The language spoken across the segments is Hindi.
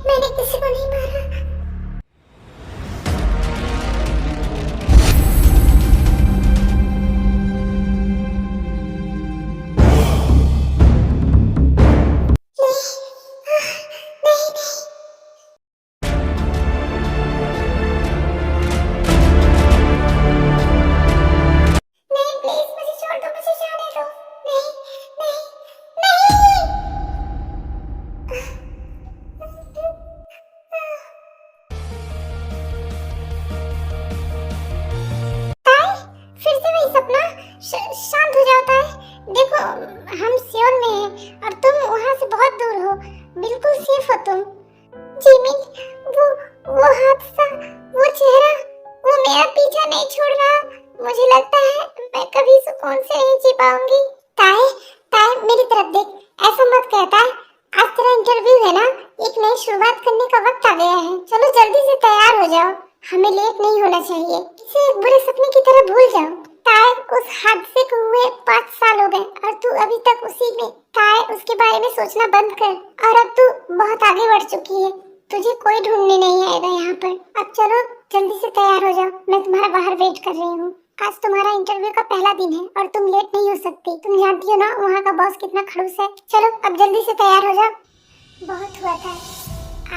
मैंने किसी को नहीं मारा। नहीं प्लीज मुझे छोड़ दो, मुझे जाने दो। नहीं नहीं ताई, फिर से वही सपना। शांत हो जाता है। देखो हम सियोल में हैं और तुम वहाँ से बहुत दूर हो, बिल्कुल सेफ हो तुम। जिमिन, वो हादसा, वो चेहरा, वो मेरा पीछा नहीं छोड़ रहा। मुझे लगता है मैं कभी सुकून से नहीं जी पाऊंगी। ताई ताई मेरी तरफ देख, ऐसा मत कहता है। आज तेरा इंटरव्यू है ना, एक नई शुरुआत करने का वक्त आ गया है। चलो जल्दी से तैयार हो जाओ, हमें लेट नहीं होना चाहिए। इसे एक बुरे सपने की तरह भूल जाओ। ताई उस हादसे को हुए 5 साल हो गए और तू अभी तक उसी में। ताई उसके बारे में सोचना बंद कर, और अब तू बहुत आगे बढ़ चुकी है। तुझे कोई ढूंढने नहीं आएगा यहाँ पर। अब चलो जल्दी से तैयार हो जाओ, मैं तुम्हारा बाहर वेट कर रही हूँ। आज तुम्हारा इंटरव्यू का पहला दिन है और तुम लेट नहीं हो सकती। तुम जानती हो ना वहाँ का बॉस कितना खड़ूस है। चलो अब जल्दी से तैयार हो जाओ। बहुत हुआ था,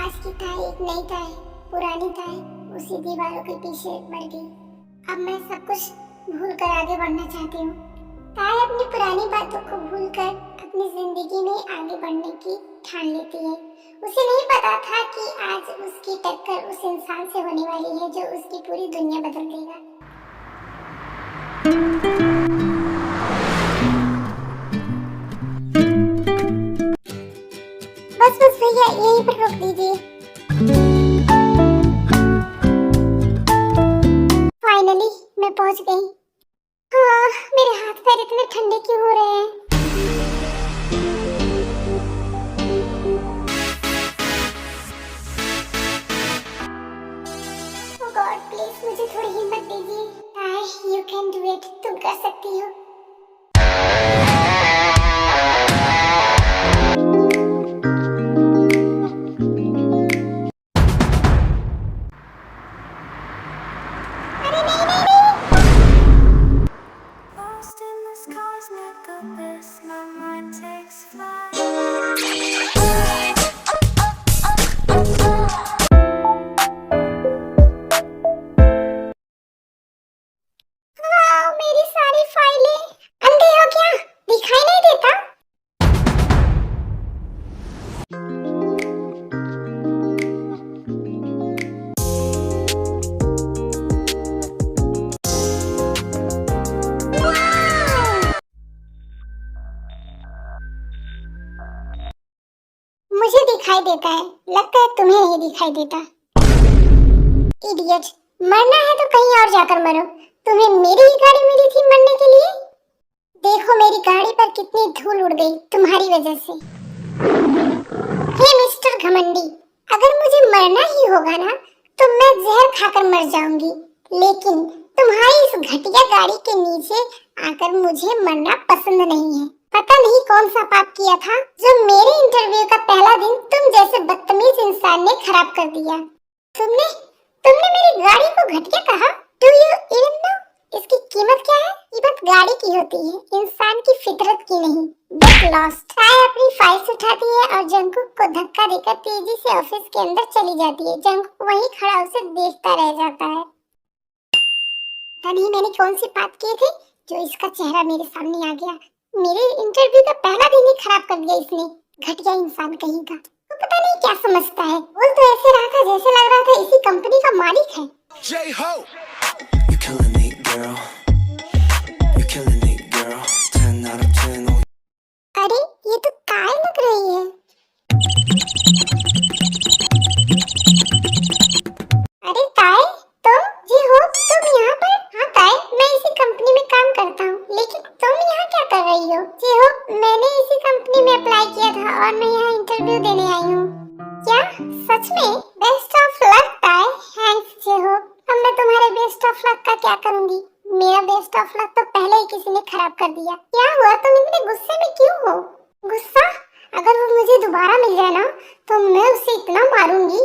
आज की ताई एक नई ताई, पुरानी ताई उसी दीवारों के पीछे बढ़ गई। अब मैं सब कुछ भूल कर आगे बढ़ना चाहती हूँ। ताई अपनी पुरानी बातों को भूलकर अपनी जिंदगी में आगे बढ़ने की ठान लेती है। उसे नहीं पता था कि आज उसकी टक्कर उस इंसान से होने वाली है जो उसकी पूरी दुनिया बदल देगा। बस बस भैया यहीं पर रोक दीजिए। फाइनली मैं पहुंच गई। हाँ, मेरे हाथ पैर इतने ठंडे क्यों हो रहे हैं? Oh God, please मुझे थोड़ी हिम्मत दीजिए। You can do it, तुम कर सकती हो। अरे नहीं नहीं नहीं। मेरी सारी फाइलें। अंधे हो क्या? दिखाई नहीं देता? मुझे दिखाई देता है, लगता है तुम्हें नहीं दिखाई देता। इडियट, मरना है तो कहीं और जाकर मरो। तुम्हें मेरी ही गाड़ी मिली थी मरने के लिए। देखो मेरी गाड़ी पर कितनी धूल उड़ गई तुम्हारी वजह से। हे मिस्टर घमंडी, अगर मुझे मरना ही होगा ना तो मैं जहर खाकर मर जाऊंगी, लेकिन तुम्हारी इस घटिया गाड़ी के नीचे आकर मुझे मरना पसंद नहीं है। पता नहीं कौन सा पाप किया था जो मेरे इंटरव्यू का पहला दिन तुम जैसे बदतमीज इंसान ने खराब कर दिया। तुमने मेरी गाड़ी को घटिया कहा? Do you even know इसकी कीमत क्या है? कीमत गाड़ी की होती है, इंसान की फितरत की नहीं। Get lost। ताई अपनी फाइल्स उठाती है और जंकुक को धक्का देकर तेजी से ऑफिस के अंदर चली जाती है। जंकुक वहीं खड़ा उसे देखता रह जाता है। नहीं मैंने कौन सी बात की थी जो इसका चेहरा मेरे सामने आ गया। मेरे इंटरव्यू का पहला दिन ही खराब कर दिया इसने, घटिया इंसान कहीं का। तो पता नहीं क्या समझता है। बोल तो ऐसे रहा था जैसे लग रहा था इसी कंपनी का मालिक है। J-Ho! You're killing it, girl. You're killing it, girl. 10 out of 10. अरे ये तो ताई लग रही है। अरे ताई, तुम जी हो? तुम यहाँ पर? हाँ ताई, मैं इसी कंपनी में काम करता हूँ, लेकिन तुम यहाँ क्या कर रही हो? जी हो, मैंने इसी कंपनी में अप्लाई किया था और मैं यहाँ इंटरव्यू देने आई हूँ। क्या सच में? बेस्ट ऑफ लक ताई। थैंक्स जी हो। अब काफला तो पहले ही किसी ने खराब कर दिया। क्या हुआ, तुम इतने गुस्से में क्यों हो? गुस्सा? अगर वो मुझे दोबारा मिल जाए ना तो मैं उसे इतना मारूंगी।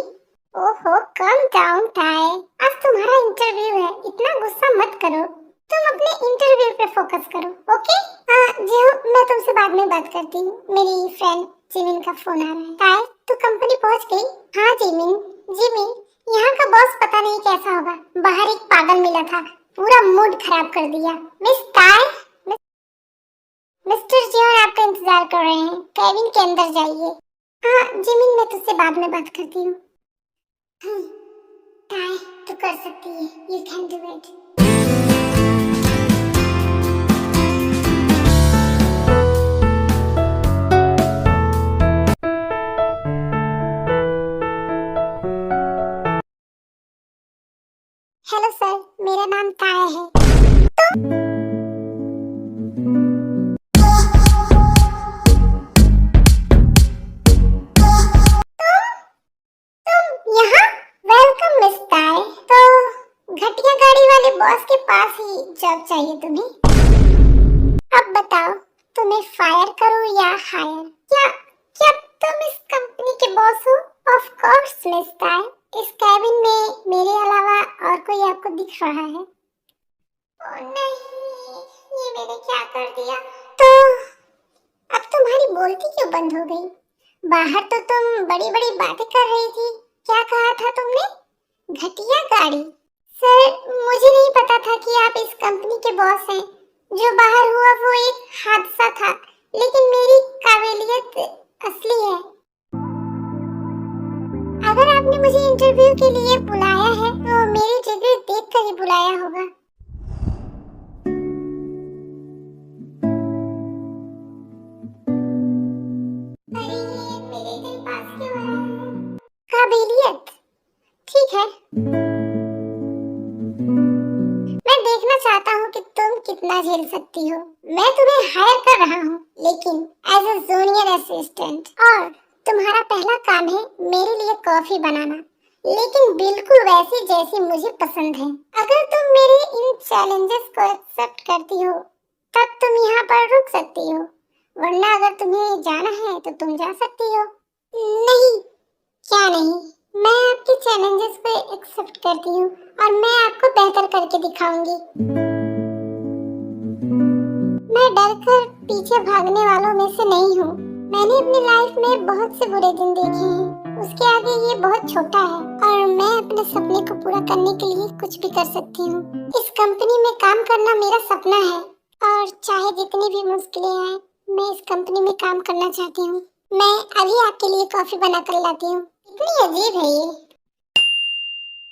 ओहो, कम डाउन टाई, आज तुम्हारा इंटरव्यू है, इतना गुस्सा मत करो। तुम अपने इंटरव्यू पे फोकस करो, ओके? हाँ जी, मैं तुमसे बाद में बात करती हूँ, मेरी फ्रेंड जिमिन का फोन आ रहा है। टाई, तू कंपनी पहुँच गई? हाँ जिमिन। जिमिन, यहाँ का बॉस पता नहीं कैसा होगा, बाहर एक पागल मिला था, पूरा मूड खराब कर दिया। मिस टाई, मिस्टर जियोन आपका इंतजार कर रहे हैं, केबिन के अंदर जाइए। हाँ जिमिन, मैं तुझसे बाद में बात करती हूँ। टाई, तू कर सकती है, you can do it. Hello sir, मेरा नाम ताया है। तुम यहाँ? वेलकम मिस ताय। तो घटिया गाड़ी वाले बॉस के पास ही जॉब चाहिए तुम्हें? अब बताओ, तुम्हें फायर करूं या हायर? क्या क्या तुम इस कंपनी के बॉस हो? ऑफ कोर्स मिस ताय, इस कैबिन में मेरे अलावा और कोई आपको दिख रहा है? ओ नहीं, ये मैंने क्या कर दिया? तो अब तुम्हारी बोलती क्यों बंद हो गई? बाहर तो तुम बड़ी बड़ी बातें कर रही थी, क्या कहा था तुमने? घटिया गाड़ी? सर, मुझे नहीं पता था कि आप इस कंपनी के बॉस हैं। जो बाहर हुआ वो एक हादसा था, लेकिन मेरी काबिलियत असली है। अगर आपने मुझे इंटरव्यू के लिए बुलाया है तो मेरी डिग्री देखकर ही बुलाया होगा। अरे ये मेरे दिल पास क्यों आ रहा है? काबिलियत? ठीक है, मैं देखना चाहता हूँ कि तुम कितना झेल सकती हो। मैं तुम्हें हायर कर रहा हूँ, लेकिन एज अ जूनियर असिस्टेंट, और तुम्हारा पहला काम है मेरे लिए कॉफी बनाना, लेकिन बिल्कुल वैसी जैसी मुझे पसंद है। अगर तुम मेरे इन चैलेंजेस को एक्सेप्ट करती हो तब तुम यहाँ पर रुक सकती हो, वरना अगर तुम्हें जाना है तो तुम जा सकती हो। नहीं, क्या नहीं, मैं आपके चैलेंजेस को एक्सेप्ट करती हूँ और मैं आपको बेहतर करके दिखाऊंगी। मैं डर कर पीछे भागने वालों में से नहीं हूँ। मैंने अपनी लाइफ में बहुत से बुरे दिन देखे हैं, उसके आगे ये बहुत छोटा है और मैं अपने सपने को पूरा करने के लिए कुछ भी कर सकती हूँ। इस कंपनी में काम करना मेरा सपना है और चाहे जितनी भी मुश्किलें आए, मैं इस कंपनी में काम करना चाहती हूँ। मैं अभी आपके लिए कॉफी बना कर लाती हूँ। इतनी अजीब है ये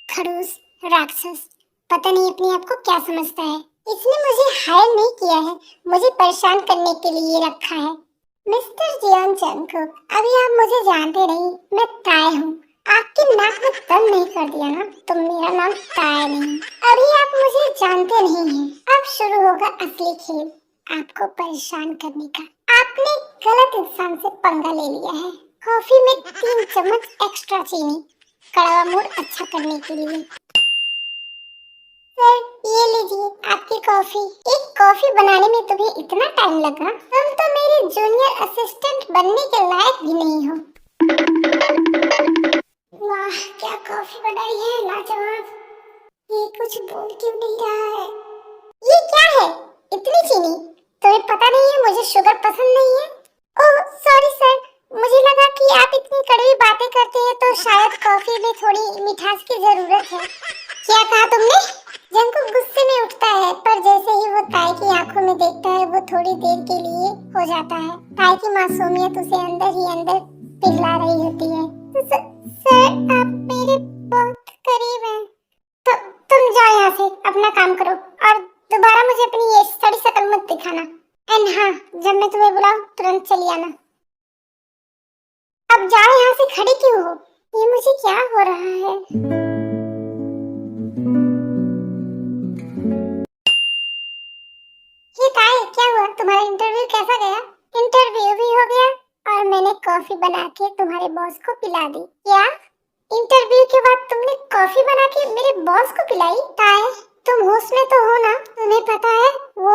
खड़ूस राक्षस, पता नहीं अपने आप को क्या समझता है। इसने मुझे हायर नहीं किया है, मुझे परेशान करने के लिए रखा है। मिस्टर जियोन जंगकुक, अभी आप मुझे जानते नहीं, मैं ताय हूँ। आपके नाक में दम नहीं कर दिया ना तो मेरा नाम ताय नहीं। अभी आप मुझे जानते नहीं हैं। अब शुरू होगा असली खेल, आपको परेशान करने का। आपने गलत इंसान से पंगा ले लिया है। कॉफी में 3 चम्मच एक्स्ट्रा चीनी, कड़वा मूड अच्छा करने के लिए। सर, ये लीजिए आपकी कॉफी। एक कॉफी बनाने में तुम्हें इतना टाइम लगा? तुम तो मेरे जूनियर असिस्टेंट बनने के लायक भी नहीं हो। वाह, क्या कॉफी बनाई है, लाजवाब। ये कुछ बोल क्यों नहीं रहा है? ये क्या है, इतनी चीनी? तुम्हें पता नहीं है मुझे शुगर पसंद नहीं है। ओह सॉरी सर, मुझे लगा कि आप इतनी कड़वी बातें करते हैं तो शायद कॉफी में थोड़ी मिठास की जरूरत है। क्या कहा तुमने? जंगकुक गुस्से में उठता है, पर जैसे ही वो ताई की आंखों में देखता है वो थोड़ी देर के लिए हो जाता है। ताई की मासूमियत उसे अंदर ही अंदर पिघला रही होती है। सर, आप मेरे बहुत करीब हैं। तो तुम जाओ यहाँ से, अपना काम करो और दोबारा मुझे अपनी ये सड़ी शक्ल मत दिखाना। एंड हाँ, जब मैं तुम्हें बुलाऊं तुरंत चली आना। अब जाओ यहाँ से, खड़ी क्यों हो? ये मुझे क्या हो रहा है? ये ताई, क्या हुआ? तुम्हारा इंटरव्यू कैसा गया? इंटरव्यू भी हो गया और मैंने कॉफी बना के तुम्हारे बॉस को पिला दी। क्या इंटरव्यू के बाद तुमने कॉफी बना के मेरे बॉस को पिलाई? ताई, तुम होश में तो हो ना? तुम्हें पता है वो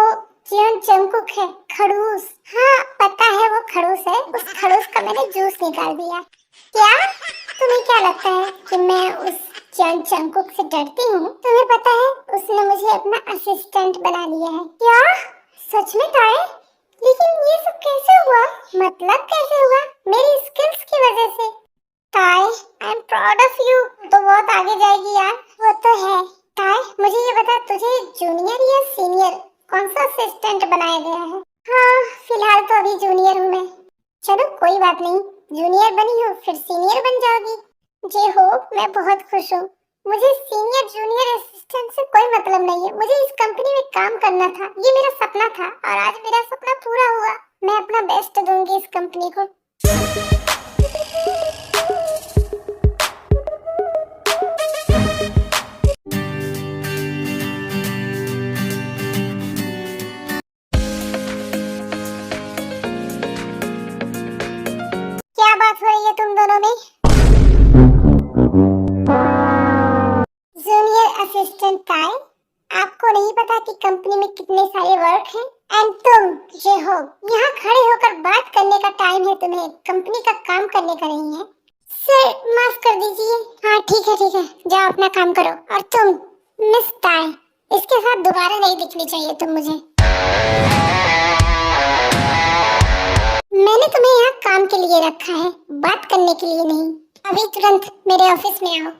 जियोन जंगकुक है, खड़ूस। हाँ पता है वो खड़ूस है। उस खड़ूस का मैंने जूस निकाल दिया। क्या? तुम्हें क्या लगता है कि मैं उस जियोन जंगकुक से डरती हूँ? तुम्हें पता है उसने मुझे अपना असिस्टेंट बना लिया है। क्या? सच में ताए? लेकिन ये सब कैसे हुआ? मतलब कैसे हुआ? मेरी स्किल्स की वजह से। ताए I am proud of you. तो बहुत आगे जाएगी यार। वो तो है। ताए मुझे ये बता, तुझे जूनियर या सीनियर कौन सा असिस्टेंट बनाया गया है? हाँ फिलहाल तो अभी जूनियर हूँ मैं। चलो कोई बात नहीं, जूनियर बनी हो फिर सीनियर बन जाओगी। जे हो, मैं बहुत खुश हूँ। मुझे सीनियर जूनियर असिस्टेंट से कोई मतलब नहीं है। मुझे इस कंपनी में काम करना था, ये मेरा सपना था और आज मेरा सपना पूरा हुआ। मैं अपना बेस्ट दूंगी इस कंपनी को। क्या बात हो रही है तुम दोनों में? जूनियर असिस्टेंट ताए, आपको नहीं पता कि कंपनी में कितने सारे वर्क हैं? एंड तुम जो हो यहाँ खड़े होकर बात करने का टाइम है तुम्हें, कंपनी का काम करने का नहीं है। सर माफ कर दीजिए। हाँ ठीक है, जाओ अपना काम करो। और तुम मिस ताए, इसके साथ दोबारा नहीं दिखनी चाहिए तुम मुझे। मैंने तुम्हें यहाँ काम के लिए रखा है, बात करने के लिए नहीं। अभी तुरंत मेरे ऑफिस में आओ।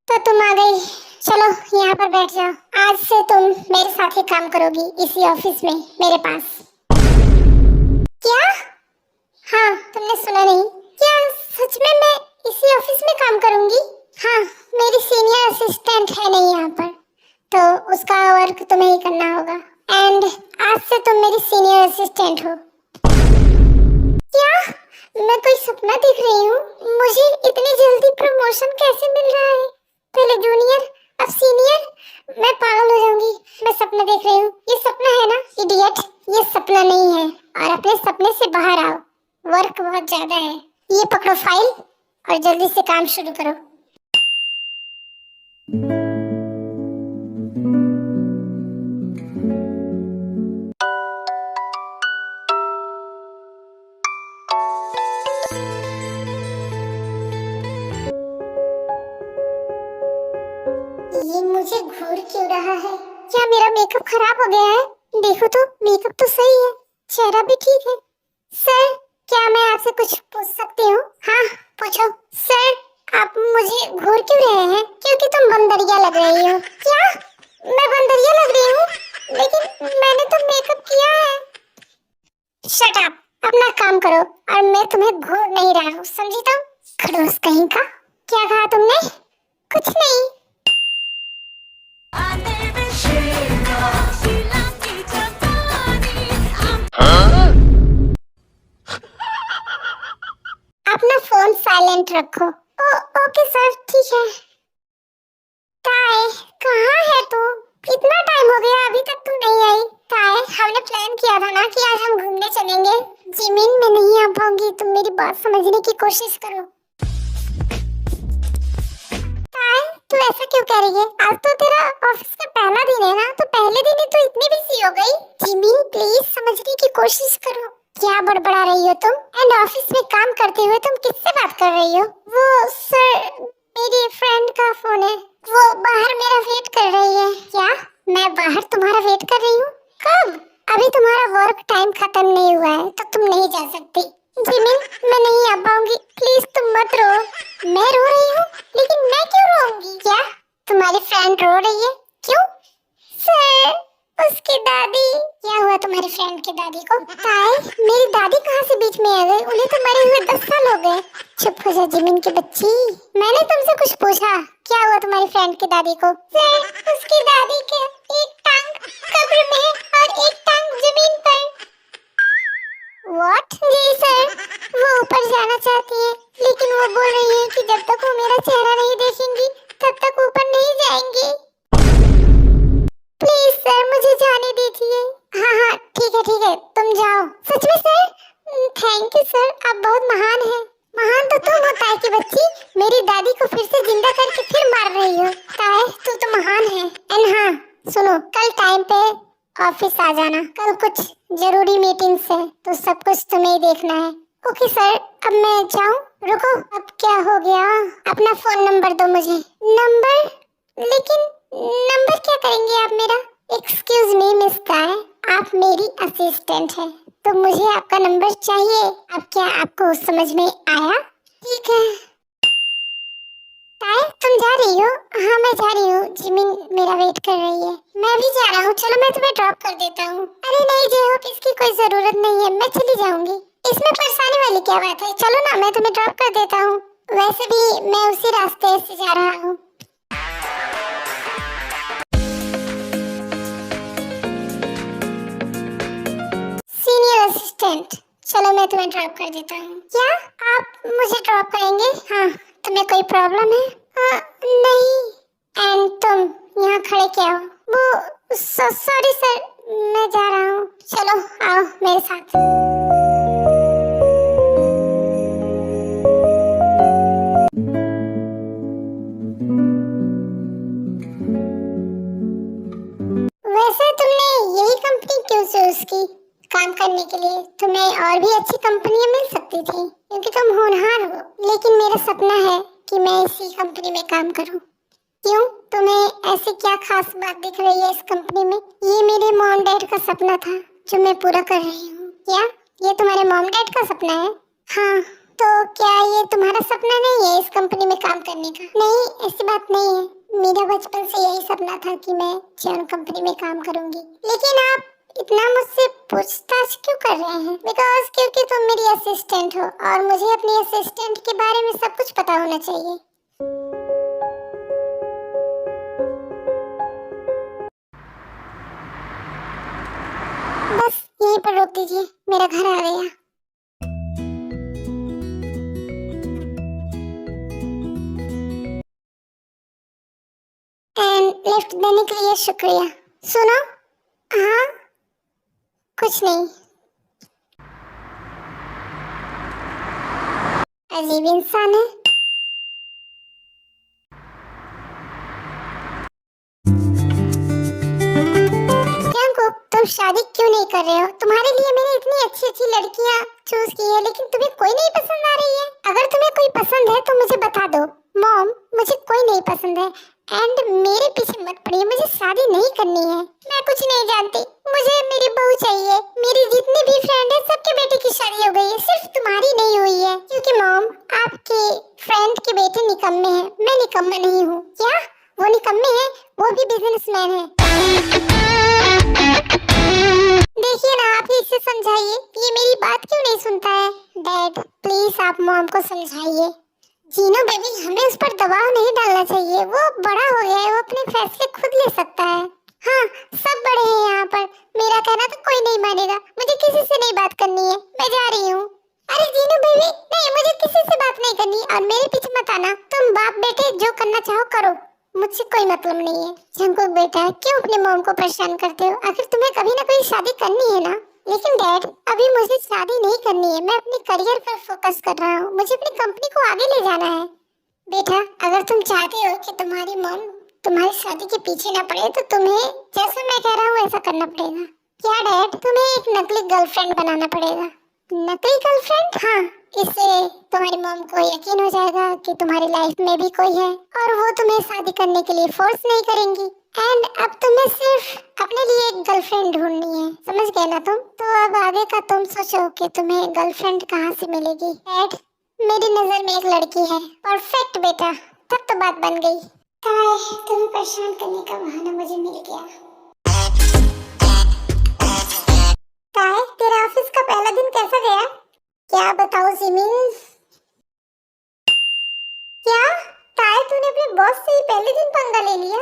तो तुम आ गई, चलो यहाँ पर बैठ जाओ। आज से तुम मेरे साथ ही काम करोगी इसी ऑफिस में मेरे पास। क्या? हाँ तुमने सुना नहीं क्या? सच में मैं इसी ऑफिस में काम करूंगी? हाँ मेरी सीनियर असिस्टेंट है नहीं यहाँ पर, तो उसका वर्क तुम्हें ही करना होगा। एंड आज से तुम मेरी सीनियर असिस्टेंट हो। क्या? मैं कोई सपना देख रही हूँ? मुझे इतनी जल्दी प्रमोशन कैसे मिल रहा है? पहले जूनियर अब सीनियर, मैं पागल हो जाऊंगी। मैं सपना देख रही हूँ। ये सपना है ना इडियट? ये सपना नहीं है और अपने सपने से बाहर आओ। वर्क बहुत ज्यादा है। ये पकड़ो फाइल और जल्दी से काम शुरू करो। ये मुझे घूर क्यों रहा है? क्या मेरा मेकअप खराब हो गया है? देखो तो मेकअप तो सही है, चेहरा भी ठीक है। सर क्या मैं आपसे कुछ पूछ सकती हूँ? हाँ पूछो। सर आप मुझे घूर क्यों रहे हैं? क्योंकि तुम बंदरिया लग रही हो। क्या? मैं बंदरिया लग रही हूँ? लेकिन मैंने तो मेकअप किया है। शट अप, अपना काम करो और मैं तुम्हें घूर नहीं रहा हूँ, समझी तुम? खड़ूस कहीं का। क्या कहा तुमने? कुछ नहीं। अपना फोन साइलेंट रखो। ओके सर ठीक है। ताए कहाँ है तू? कितना टाइम हो गया अभी तक तू नहीं आई? ताए हमने प्लान किया था ना कि आज हम घूमने चलेंगे। जिमिन मैं नहीं आ पाऊंगी, तुम मेरी बात समझने की कोशिश करो। ताए तू ऐसा क्यों कह रही है? आज तो तेरा ऑफिस का पहला दिन है ना, तो पहले दिन ही तू इतनी बिजी हो गई। जिमिन प्लीज समझने की कोशिश करो। क्या बड़बड़ा रही हो तुम? एंड ऑफिस में काम करते हुए तुम किससे बात कर रही हो? वो सर मेरी फ्रेंड का फोन है, वो बाहर मेरा वेट कर रही है। क्या? मैं बाहर तुम्हारा वेट कर रही हूँ? कब? अभी तुम्हारा वर्क टाइम खत्म नहीं हुआ है तो तुम नहीं जा सकती। जिमिन मैं नहीं आ पाऊंगी, प्लीज तुम मत रो। मैं रो रही हूँ? लेकिन मैं क्यों रोऊंगी? क्या तुम्हारी फ्रेंड रो रही है? क्यों? सर उसकी दादी। क्या हुआ तुम्हारी फ्रेंड की दादी को? ताए मेरी दादी कहाँ से बीच में आ गई? उन्हें तो मरे हुए 10 साल हो गए। चुप हो जा जिमिन की बच्ची, मैंने तुमसे कुछ पूछा। क्या हुआ तुम्हारी फ्रेंड की दादी को? सर उसकी दादी के एक टांग कब्र में है और एक टांग जमीन पर। व्हाट? जी सर वो ऊपर जाना चाहती है, लेकिन वो बोल रही है कि जब तक वो मेरा चेहरा नहीं देखेंगी तब तक ऊपर नहीं जाएंगी। प्लीज सर मुझे जाने दीजिए। हाँ ठीक सुनो, कल टाइम पे ऑफिस आ जाना। कल कुछ जरूरी मीटिंग्स है तो सब कुछ तुम्हें ही देखना है। ओके सर, अब मैं जाऊं? रुको, अब क्या हो गया? अपना फोन नंबर दो मुझे। नंबर? लेकिन नंबर क्या करेंगे आप मेरा? एक्सक्यूज मी मिस काय, आप मेरी असिस्टेंट है तो मुझे आपका नंबर चाहिए। अब क्या आपको समझ में आया? ठीक है। काय, तुम जा रही हो? हाँ मैं जा रही हूँ, जिमिन मेरा वेट कर रही है। मैं भी जा रहा हूँ, चलो मैं तुम्हें ड्रॉप कर देता हूँ। अरे नहीं जे होप, इसकी कोई जरूरत नहीं है, मैं चली जाऊंगी। इसमें परेशानी वाली क्या बात है? चलो ना, मैं तुम्हें ड्रॉप कर देता हूँ। वैसे भी मैं उसी रास्ते से जा रहा हूँ। सीनियर असिस्टेंट, चलो मैं तुम्हें ड्रॉप कर देता हूँ। क्या आप मुझे ड्रॉप करेंगे? हाँ, तुम्हें कोई प्रॉब्लम है? नहीं। एंड तुम यहाँ खड़े क्या हो? वो सॉरी सर, मैं जा रहा हूँ। चलो आओ मेरे साथ। वैसे तुमने यही कंपनी क्यों चूज की काम करने के लिए? तुम्हें और भी अच्छी कंपनियां मिल सकती थी क्योंकि तुम होनहार हो। लेकिन मेरा सपना है कि मैं इसी कंपनी में काम करूं। क्यों, तुम्हें ऐसी क्या खास बात दिख रही है इस कंपनी में? ये मेरे मॉम डैड का सपना था जो मैं पूरा कर रही हूँ। क्या ये तुम्हारे मॉम डैड का सपना है? हाँ, तो क्या ये तुम्हारा सपना नहीं है इस कंपनी में काम करने का? नहीं, ऐसी बात नहीं है। मेरा बचपन से यही सपना था कि मैं जॉन कंपनी में काम करूंगी। लेकिन आप इतना मुझसे पूछताछ क्यों कर रहे हैं? बिकॉज क्योंकि तुम मेरी असिस्टेंट हो और मुझे अपनी असिस्टेंट के बारे में सब कुछ पता होना चाहिए। बस यहीं पर रोक दीजिए, मेरा घर आ गया। एंड लिफ्ट देने के लिए शुक्रिया। सुनो, हाँ, कुछ नहीं। अजीब इंसान है। तुम शादी क्यों नहीं कर रहे हो? तुम्हारे लिए मैंने इतनी अच्छी अच्छी लड़कियां चूज की है लेकिन तुम्हें कोई नहीं पसंद आ रही है। अगर तुम्हें कोई पसंद है तो मुझे बता दो। मॉम, मुझे कोई नहीं पसंद है एंड मेरे पीछे मत पड़िए, मुझे शादी नहीं करनी है। मैं कुछ नहीं जानती, मुझे मेरी बहू चाहिए। मेरी जितनी भी फ्रेंड है सबके बेटे की शादी हो गई है, सिर्फ तुम्हारी नहीं हुई है क्योंकि मॉम आपके फ्रेंड के बेटे निकम्मे हैं, मैं निकम्मा नहीं हूँ। क्या वो निकम्मे हैं? वो भी बिजनेसमैन है। देखिए ना, आप ही इसे समझाइए, ये मेरी बात क्यों नहीं सुनता है? डैड प्लीज आप मॉम को समझाइए। जीनो बेबी, हमें उस पर दबाव नहीं डालना चाहिए, वो बड़ा हो गया है, वो अपने फैसले खुद ले सकता है। हाँ, सब बड़े हैं यहाँ पर, मेरा कहना तो कोई नहीं मानेगा। मुझे किसी से नहीं बात करनी है, मैं जा रही हूँ। अरे जीनो बेबी, नहीं, मुझे किसी से बात नहीं करनी और मेरे पीछे मत आना। तुम बाप बेटे जो करना चाहो करो, मुझसे कोई मतलब नहीं है। जंकुक बेटा, क्यों अपने मॉम को परेशान करते हो? आखिर तुम्हें कभी ना कभी शादी करनी है ना? लेकिन डैड, अभी मुझे शादी नहीं करनी है, मैं अपने करियर पर फोकस कर रहा हूँ, मुझे अपनी कंपनी को आगे ले जाना है। बेटा, अगर तुम चाहते हो कि तुम्हारी मॉम तुम्हारी शादी के पीछे ना पड़े तो तुम्हें जैसा मैं कह रहा हूँ ऐसा करना पड़ेगा। क्या डैड, तुम्हें एक नकली गर्लफ्रेंड बनाना पड़ेगा। नकली गर्लफ्रेंड? हाँ, इससे तुम्हारी मॉम को यकीन हो जाएगा कि तुम्हारी लाइफ में भी कोई है और वो तुम्हें शादी करने के लिए फोर्स नहीं करेंगी। एंड अब तुम्हें सिर्फ अपने लिए एक गर्लफ्रेंड ढूंढनी है, समझ गए ना तुम? तो अब आगे का तुम सोचो कि तुम्हें गर्लफ्रेंड कहाँ से मिलेगी। डैड, मेरी नजर में एक लड़की है, परफेक्ट बेटा, तब तो बात बन गई। तुम्हें परेशान करने का बहाना मुझे मिल गया। तेरा ऑफिस का पहला दिन कैसा गया? क्या बताऊं जिमिन? क्या ताए, तूने अपने बॉस से ही पहले दिन पंगा ले लिया?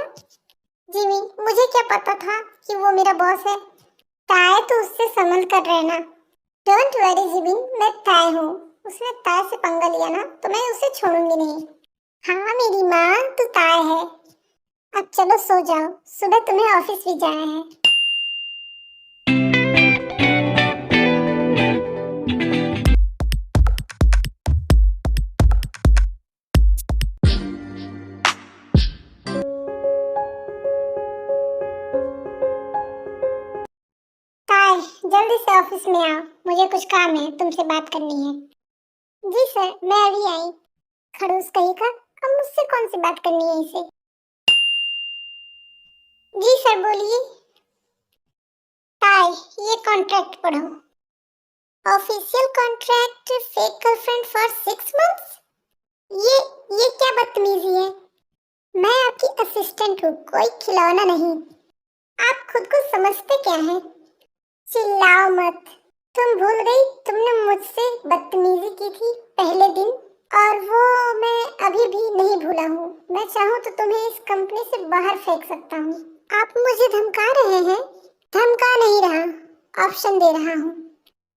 जिमिन, मुझे क्या पता था कि वो मेरा बॉस है। ताए, तो उससे संभल कर रहना। डोंट वरी जिमिन, मैं ताए हूँ। उसने ताए से पंगा लिया ना तो मैं उसे छोड़ूंगी नहीं। हाँ मेरी माँ, तू ताए है। अब चलो सो जाओ, सुबह तुम्हें ऑफिस भी जाना है। जल्दी से ऑफिस में आओ, मुझे कुछ काम है, तुमसे बात करनी है। जी सर, मैं अभी आई। खड़ूस कहीं का, अब मुझसे कौन सी बात करनी है इसे? जी सर बोलिए। टाई, ये कॉन्ट्रैक्ट पढ़ो। Official contract, fake girlfriend for 6 months. ये क्या बदतमीजी है? मैं आपकी असिस्टेंट हूँ, कोई खिलौना नहीं। आप खुद को समझते क्या हैं? चिल्लाओ मत। तुम भूल गई तुमने मुझसे बदतमीजी की थी पहले दिन, और वो मैं अभी भी नहीं भूला हूँ। मैं चाहूँ तो तुम्हें इस कंपनी से बाहर फेंक सकता हूँ। आप मुझे धमका रहे हैं? धमका नहीं रहा, ऑप्शन दे रहा हूँ।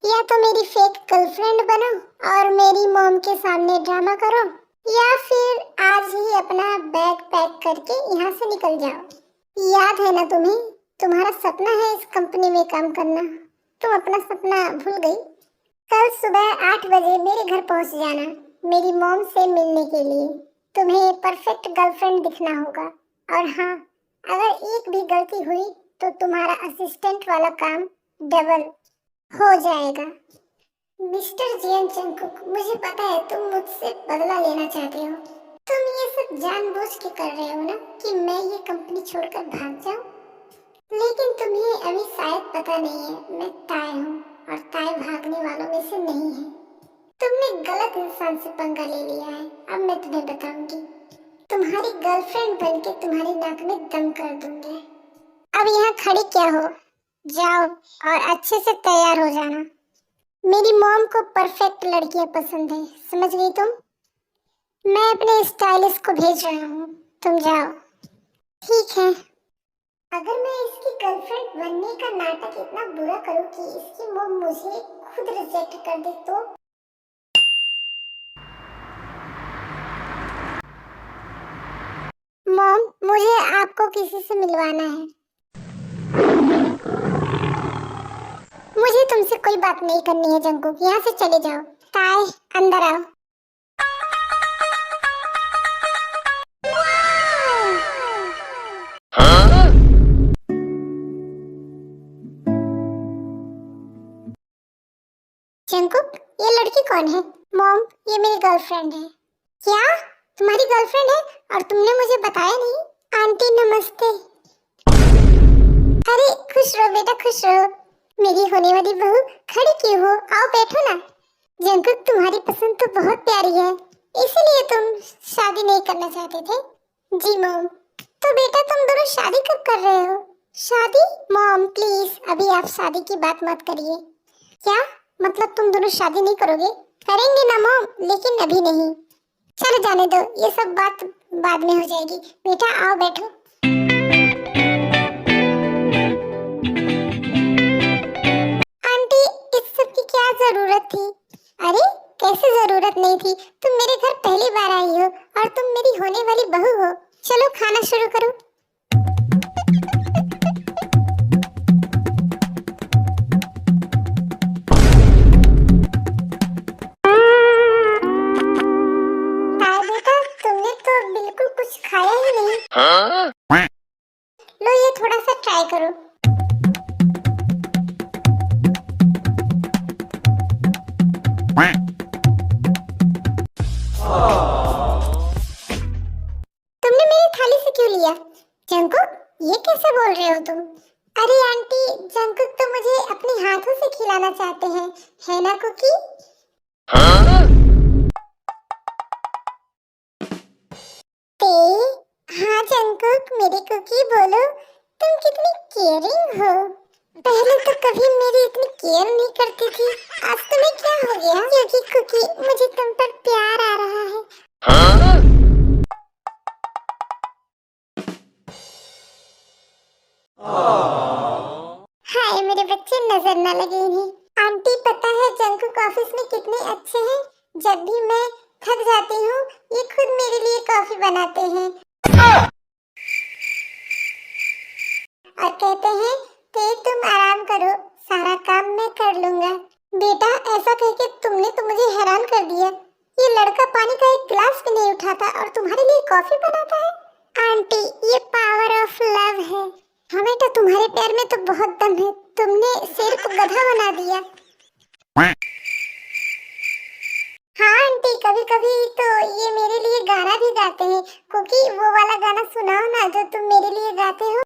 या तो मेरी फेक गर्लफ्रेंड बनो और मेरी मॉम के सामने ड्रामा करो, या फिर आज ही अपना बैग पैक करके यहाँ से निकल जाओ। याद है ना तुम्हें, तुम्हारा सपना है इस कंपनी में काम करना। तुम अपना सपना भूल गई। कल सुबह 8 बजे मेरे घर पहुँच जाना मेरी मॉम से मिलने के लिए। तुम्हें परफेक्ट गर्लफ्रेंड दिखना होगा। और हाँ, अगर एक भी गलती हुई तो तुम्हारा असिस्टेंट वाला काम डबल हो जाएगा। मिस्टर जियन जंगकुक, मुझे पता है तुम मुझसे बदला लेना चाहते हो। तुम ये सब जानबूझ के कर रहे हो ना कि मैं ये कंपनी छोड़कर भाग जाऊं। लेकिन तुम्हें अभी शायद पता नहीं है, मैं ताय हूँ और ताय भागने वालों में से नहीं है। तुमने गलत इंसान से पंगा ले लिया है। अब मैं तुम्हें बताऊंगी। तुम्हारी गर्लफ्रेंड बनके तुम्हारी नाक में दम कर दूंगी। अब यहाँ खड़ी क्या हो? जाओ और अच्छे से तैयार हो जाना। मेरी मॉम को परफेक्ट लड़कियां पसंद है, समझ गई तुम? मैं अपने स्टाइलिस्ट को भेज रहा हूँ, तुम जाओ। ठीक है। अगर मैं इसकी गर्लफ्रेंड बनने का नाटक इतना बुरा करूँ कि इसकी मॉम मुझे खुद रिजेक्ट कर दे तो? मॉम, मुझे आपको किसी से मिलवाना है। मुझे तुमसे कोई बात नहीं करनी है जंगकुक, यहाँ से चले जाओ। ताय, अंदर आओ। जंगकुक, ये लड़की कौन है? मॉम, ये मेरी गर्लफ्रेंड है। क्या? तुम्हारी गर्लफ्रेंड है और तुमने मुझे बताया नहीं? आंटी नमस्ते। अरे खुश रहो बेटा, खुश रहो। मेरी होने वाली बहू, खड़ी क्यों हो? आओ बैठो ना। जंगकुक, तुम्हारी पसंद तो बहुत प्यारी है, इसीलिए तुम शादी नहीं करना चाहते थे? जी मॉम। तो बेटा तुम दोनों शादी कब कर रहे हो? शादी? मॉम प्लीज, अभी आप शादी की बात मत करिए। क्या मतलब तुम दोनों शादी नहीं करोगे? करेंगे ना मॉम, लेकिन अभी नहीं। चलो जाने दो, ये सब बात बाद में हो जाएगी। बेटा आओ बैठो। आंटी, इस सब की क्या जरूरत थी? अरे कैसे जरूरत नहीं थी? तुम मेरे घर पहली बार आई हो और तुम मेरी होने वाली बहू हो। चलो खाना शुरू करो। खाया ही नहीं। हाँ? लो ये थोड़ा सा ट्राई करो। तुमने मेरी थाली से क्यों लिया? जंगकुक, ये कैसे बोल रहे हो तुम? अरे आंटी, जंगकुक तो मुझे अपने हाथों से खिलाना चाहते हैं, है ना कुकी? हाँ? हाँ जंगकुक, मेरी कुकी बोलो, तुम कितनी केयरिंग हो। पहले तो कभी मेरी इतनी केयर नहीं करती थी, आज तुम्हें क्या हो गया? क्योंकि कुकी, मुझे तुम पर प्यार आ रहा है। हाँ? हाय मेरे बच्चे, नजर न लगे इन्हें। आंटी पता है जंगकुक ऑफिस में कितने अच्छे हैं। जब भी मैं थक जाती हूँ, ये खुद मेरे लिए कॉफी बनाते हैं और कहते हैं कि तुम आराम करो, सारा काम मैं कर लूंगा। बेटा ऐसा कह के तुमने तो मुझे हैरान कर दिया। ये लड़का पानी का एक गिलास भी नहीं उठाता और तुम्हारे लिए कॉफी बनाता है। आंटी, ये पावर ऑफ लव है। हमें तो तुम्हारे प्यार में तो बहुत दम है। तुमने शेर को गधा बना दिया। हाँ आंटी, कभी कभी तो ये मेरे लिए गाना भी गाते हैं, क्योंकि वो वाला गाना सुनाओ ना जो तुम मेरे लिए गाते हो।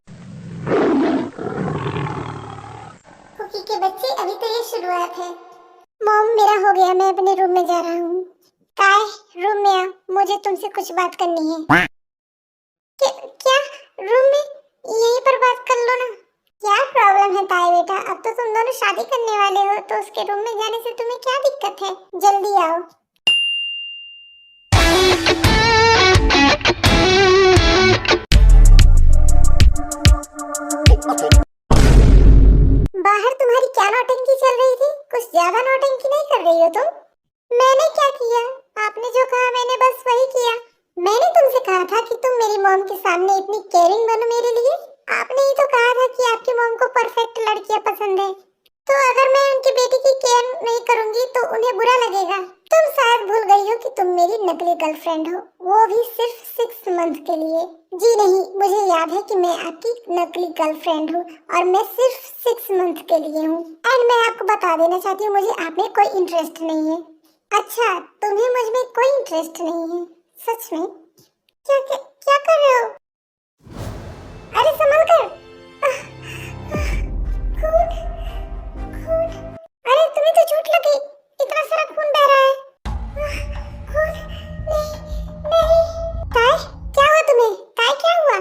कुकी के बच्चे, अभी तो ये शुरुआत है। मॉम मेरा हो गया, मैं अपने रूम में जा रहा हूँ। काय, रूम में आओ, मुझे तुमसे कुछ बात करनी है। क्या रूम में? यहीं पर बात कर लो ना। क्या प्रॉब्लम है ताई बेटा, अब तो तुम दोनों शादी करने वाले हो, तो उसके रूम में जाने से तुम्हें क्या दिक्कत है? जल्दी आओ। बाहर तुम्हारी क्या नौटंकी चल रही थी? कुछ ज्यादा नौटंकी नहीं कर रही हो तुम? मैंने क्या किया? आपने जो कहा मैंने बस वही किया। मैंने तुमसे कहा था कि तुम मेरी मॉम के सामने इतनी केयरिंग बनो मेरे लिए। आपने ही तो कहा था कि आपकी मॉम को परफेक्ट लड़कियां पसंद है, तो अगर मैं उनकी बेटी की केयर नहीं करूंगी तो उन्हें बुरा लगेगा। तुम शायद भूल गई हो कि तुम मेरी नकली गर्लफ्रेंड हो, वो भी सिर्फ 6 मंथ के लिए। जी नहीं, मुझे याद है कि मैं आपकी नकली गर्लफ्रेंड हूँ और मैं सिर्फ 6 मंथ के लिए हूँ। एंड मैं आपको बता देना चाहती हूँ, मुझे आप में कोई इंटरेस्ट नहीं है। अच्छा, तुम्हें मुझ में कोई इंटरेस्ट नहीं है? सच में? क्या क्या, क्या कर रहे हो? अरे संभल कर। खून, खून। अरे तुम्हें तो चोट लगी, इतना सारा खून बह रहा है। खून, नहीं, नहीं। काय, क्या हुआ तुम्हें? काय, क्या हुआ?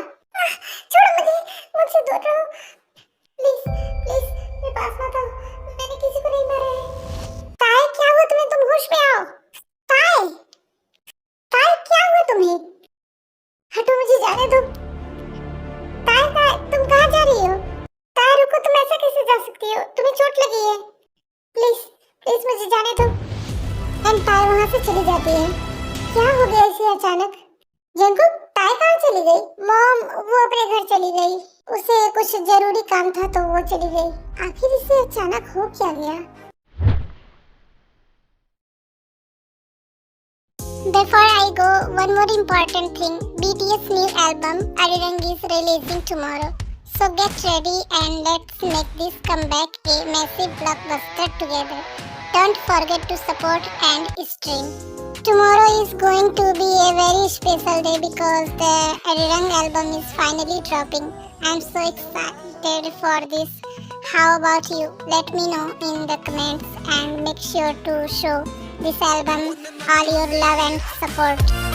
छोड़ो मुझे, मुझसे दूर रहो। प्लीज, प्लीज, मेरे पास मत आओ, मैंने किसी को नहीं मारा है। काय, क्या हुआ तुम्हें? तुम होश में आओ। काय, काय, क्या हुआ तुम्हें? हटो, मुझे जाने दो। काय, काय, तुम कहाँ जा रही हो? काय, रुको, तुम ऐसा कैसे जा सकती हो? तुम्हें चोट लगी है। प्लीज, प्लीज मुझे जाने दो। एंड काय वहाँ से चली जाती है। क्या हो गया इसे अचानक? जंकुक, काय कहाँ चली गई? मॉम, वो अपने घर चली गई, उसे कुछ जरूरी काम था तो वो चली गई। आखिर इसे अचानक हो क्या गया? Before I go, one more important thing. BTS new album Arirang is releasing tomorrow. So get ready and let's make this comeback a massive blockbuster together. Don't forget to support and stream. Tomorrow is going to be a very special day because the Arirang album is finally dropping. I'm so excited for this. How about you? Let me know in the comments and make sure to show this album all your love and support.